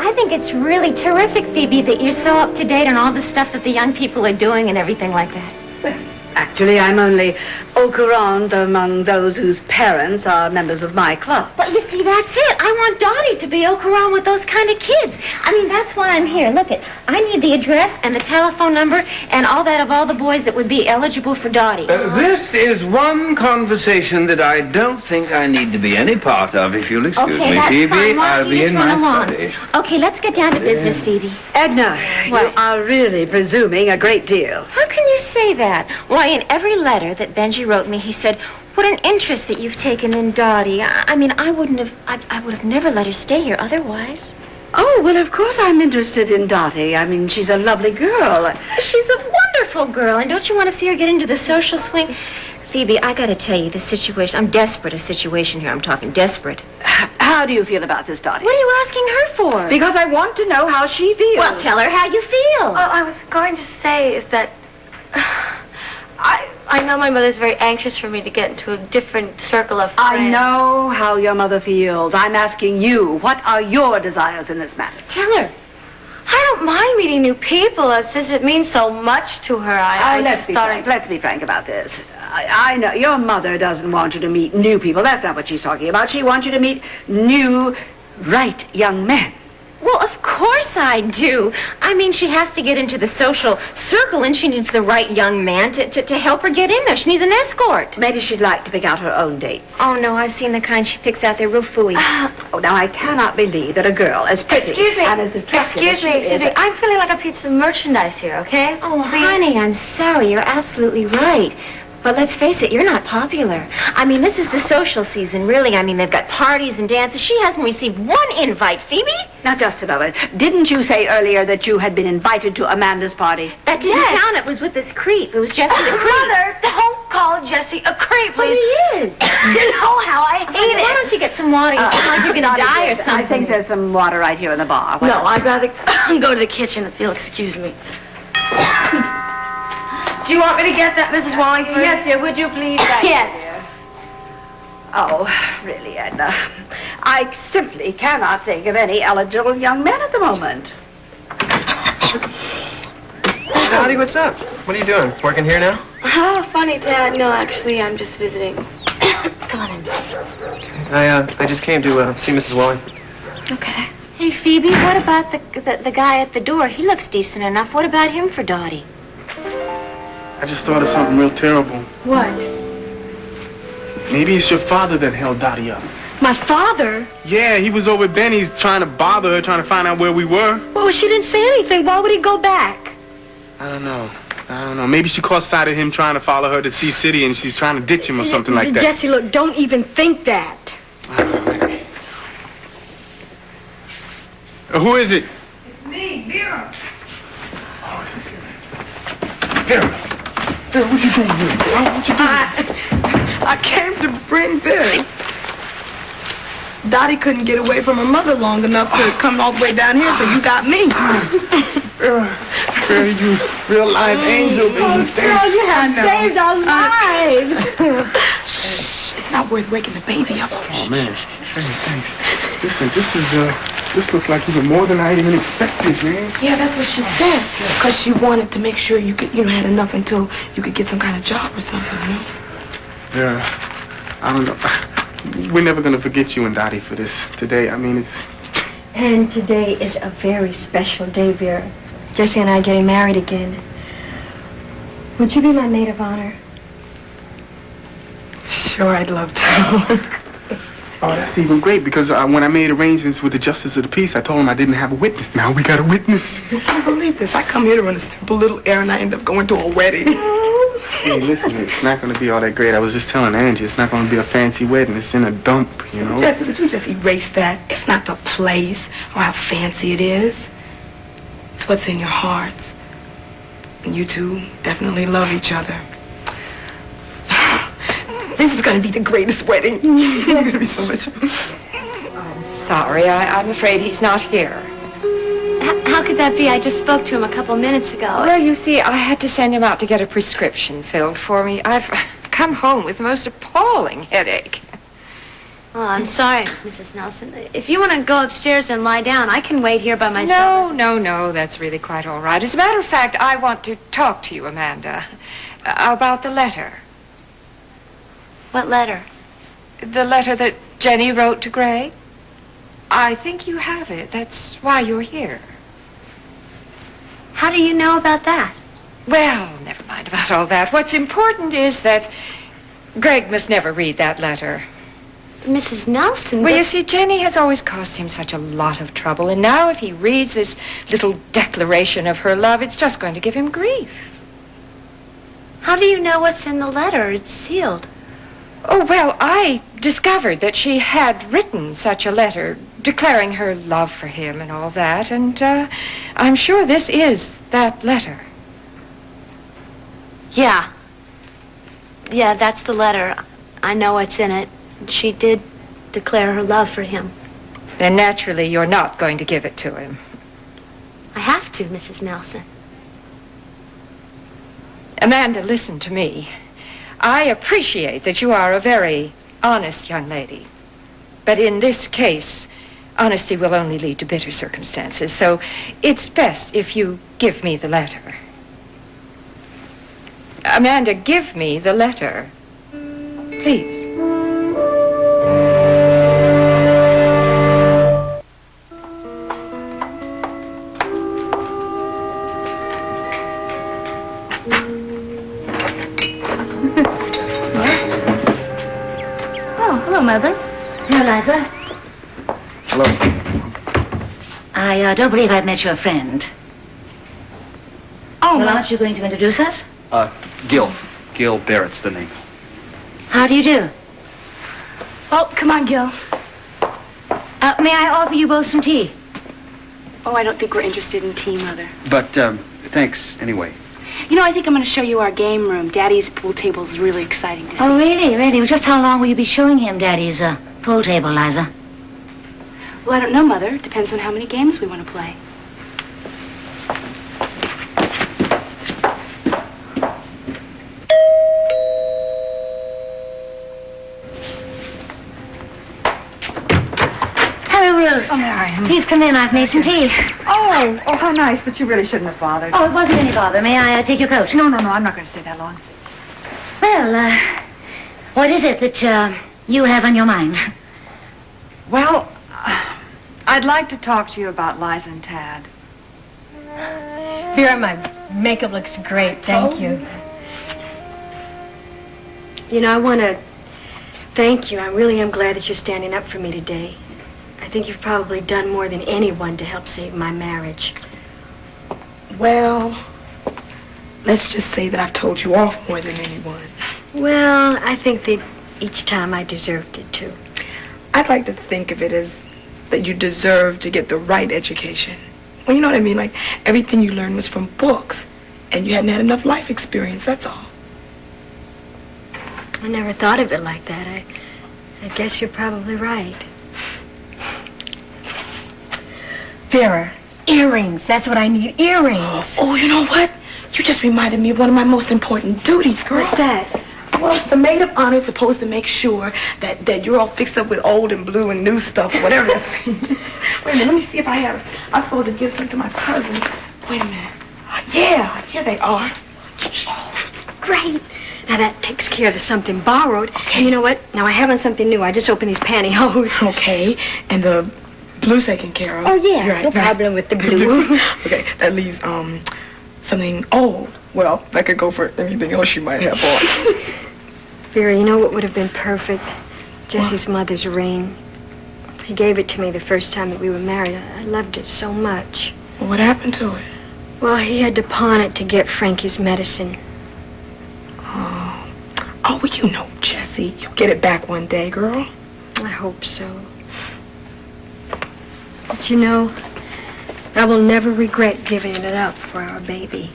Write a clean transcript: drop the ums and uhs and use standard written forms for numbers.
I think it's really terrific, Phoebe, that you're so up to date on all the stuff that the young people are doing and everything like that. Actually, I'm only au courant among those whose parents are members of my club. But you see, that's it. I want Dottie to be au courant with those kind of kids. I mean, that's why I'm here. Look it. I need the address and the telephone number and all that of all the boys that would be eligible for Dottie. This is one conversation that I don't think I need to be any part of, if you'll excuse me, that's Phoebe. fine. Why I'll don't be you in just my run along? study. Okay, let's get down to business, Phoebe. Edna, you are really presuming a great deal. How can you say that? Why, in every letter that Benji wrote me, he said, what an interest that you've taken in Dottie. I mean, I would have never let her stay here otherwise. Oh, well, of course I'm interested in Dottie. I mean, she's a lovely girl. She's a wonderful girl, and don't you want to see her get into the social swing? Phoebe, I gotta tell you, the situation, I'm desperate, a situation here, I'm talking desperate. How do you feel about this, Dottie? What are you asking her for? Because I want to know how she feels. Well, tell her how you feel. All I was going to say is that I know my mother's very anxious for me to get into a different circle of friends. I know how your mother feels. I'm asking you, what are your desires in this matter? Tell her. I don't mind meeting new people since it means so much to her. Let's be frank about this. I know your mother doesn't want you to meet new people. That's not what she's talking about. She wants you to meet new, right young men. Well, of course I do. I mean, she has to get into the social circle, and she needs the right young man to help her get in there. She needs an escort. Maybe she'd like to pick out her own dates. Oh, no, I've seen the kind she picks out. They're real phooey. Oh, now I cannot believe that a girl as pretty and as attractive as she Excuse me. I'm feeling like a piece of merchandise here, okay? Oh, Please. honey, I'm sorry. You're absolutely right. But let's face it, you're not popular. I mean, this is the social season, really. I mean, they've got parties and dances. She hasn't received one invite, Phoebe. Now, just a moment. Didn't you say earlier that you had been invited to Amanda's party? That didn't count. It was with this creep. It was Jesse the creep. Mother, don't call Jesse a creep, But please. he is. You know how I hate Why it. don't you get some water? You sound like you're going to die or something. I think there's some water right here in the bar. No, I'd rather go to the kitchen if you'll excuse me. Do you want me to get that, Mrs. Wallingford? Yes, dear, would you please? Thank you, Yes. dear. Oh, really, Edna. I simply cannot think of any eligible young men at the moment. Dottie, what's up? What are you doing? Working here now? How funny, Dad. No, actually, I'm just visiting. Come on in. I just came to see Mrs. Wallingford. Okay. Hey, Phoebe, what about the guy at the door? He looks decent enough. What about him for Dottie? I just thought of something real terrible. What? Maybe it's your father that held Dottie up. My father? Yeah, he was over at Benny's trying to bother her, trying to find out where we were. Well, she didn't say anything. Why would he go back? I don't know. Maybe she caught sight of him trying to follow her to Sea City and she's trying to ditch him or something like that. Jesse, look, don't even think that. I don't know, maybe. Who is it? It's me, Vera. Oh, it's Vera. Vera, what you doing here? What you doing? I came to bring this. Dottie couldn't get away from her mother long enough to come all the way down here, so you got me. Vera, you real live angel, baby. Girl, you have saved our lives. Shh, it's not worth waking the baby up. Oh, man. Hey, thanks. Listen, this looks like even more than I even expected, man. Yeah, that's what she said. Because she wanted to make sure you could, had enough until you could get some kind of job or something, Vera, I don't know. We're never going to forget you and Dottie for this today. I mean, it's... And today is a very special day, Vera. Jesse and I are getting married again. Would you be my maid of honor? Sure, I'd love to. Oh, that's even great, because when I made arrangements with the Justice of the Peace, I told him I didn't have a witness. Now we got a witness. I can't believe this. I come here to run a simple little errand. I end up going to a wedding. Hey, listen, it's not going to be all that great. I was just telling Angie, it's not going to be a fancy wedding. It's in a dump, you know? Jesse, would you just erase that? It's not the place or how fancy it is. It's what's in your hearts. And you two definitely love each other. This is going to be the greatest wedding. It's going to be so much fun. I'm sorry. I'm afraid he's not here. How could that be? I just spoke to him a couple minutes ago. Well, you see, I had to send him out to get a prescription filled for me. I've come home with the most appalling headache. Oh, I'm sorry, Mrs. Nelson. If you want to go upstairs and lie down, I can wait here by myself. No, that's really quite all right. As a matter of fact, I want to talk to you, Amanda, about the letter. What letter? The letter that Jenny wrote to Greg. I think you have it. That's why you're here. How do you know about that? Well, never mind about all that. What's important is that Greg must never read that letter. Mrs. Nelson... Well, you see, Jenny has always caused him such a lot of trouble, and now if he reads this little declaration of her love, it's just going to give him grief. How do you know what's in the letter? It's sealed. Oh, well, I discovered that she had written such a letter declaring her love for him and all that, and I'm sure this is that letter. Yeah. Yeah, that's the letter. I know what's in it. She did declare her love for him. Then naturally you're not going to give it to him. I have to, Mrs. Nelson. Amanda, listen to me. I appreciate that you are a very honest young lady. But in this case, honesty will only lead to bitter circumstances. So it's best if you give me the letter. Amanda, give me the letter. Please. Hello, Mother. Hello, Liza. Hello. I don't believe I've met your friend. Oh, Well, Mother. aren't you going to introduce us? Gil. Gil Barrett's the name. How do you do? Oh, come on, Gil. May I offer you both some tea? Oh, I don't think we're interested in tea, Mother. But, thanks anyway. You know, I think I'm going to show you our game room. Daddy's pool table's really exciting to see. Oh, really? Really? Well, just how long will you be showing him Daddy's pool table, Liza? Well, I don't know, Mother. Depends on how many games we want to play. Hello, Ruth. Oh, Mary. Please come in. I've made some tea. Oh, how nice, but you really shouldn't have bothered. Oh, it wasn't any bother. May I take your coat? No, I'm not going to stay that long. Well, what is it that you have on your mind? Well, I'd like to talk to you about Liza and Tad. Vera, my makeup looks great. Thank you. You know, I want to thank you. I really am glad that you're standing up for me today. I think you've probably done more than anyone to help save my marriage. Well, let's just say that I've told you off more than anyone. Well, I think that each time I deserved it, too. I'd like to think of it as that you deserve to get the right education. Well, you know what I mean? Like, everything you learned was from books, and you hadn't had enough life experience, that's all. I never thought of it like that. I guess you're probably right. Vera, earrings. That's what I need, earrings. Oh, you know what? You just reminded me of one of my most important duties, girl. What's that? Well, the maid of honor is supposed to make sure that you're all fixed up with old and blue and new stuff, or whatever that thing is. Wait a minute, let me see if I have... I'm supposed to give some to my cousin. Wait a minute. Yeah, here they are. Oh, great. Now that takes care of the something borrowed. Okay. And you know what? Now I have on something new. I just opened these pantyhose. Okay, and the blue's taken care of. Oh, yeah. You're right, No right. problem with the blue. Okay, that leaves, something old. Well, that could go for anything else you might have on. Vera, you know what would have been perfect? Jesse's mother's ring. He gave it to me the first time that we were married. I loved it so much. Well, what happened to it? Well, he had to pawn it to get Frank his medicine. Oh, well, you know, Jessie. You'll get it back one day, girl. I hope so. But you know, I will never regret giving it up for our baby.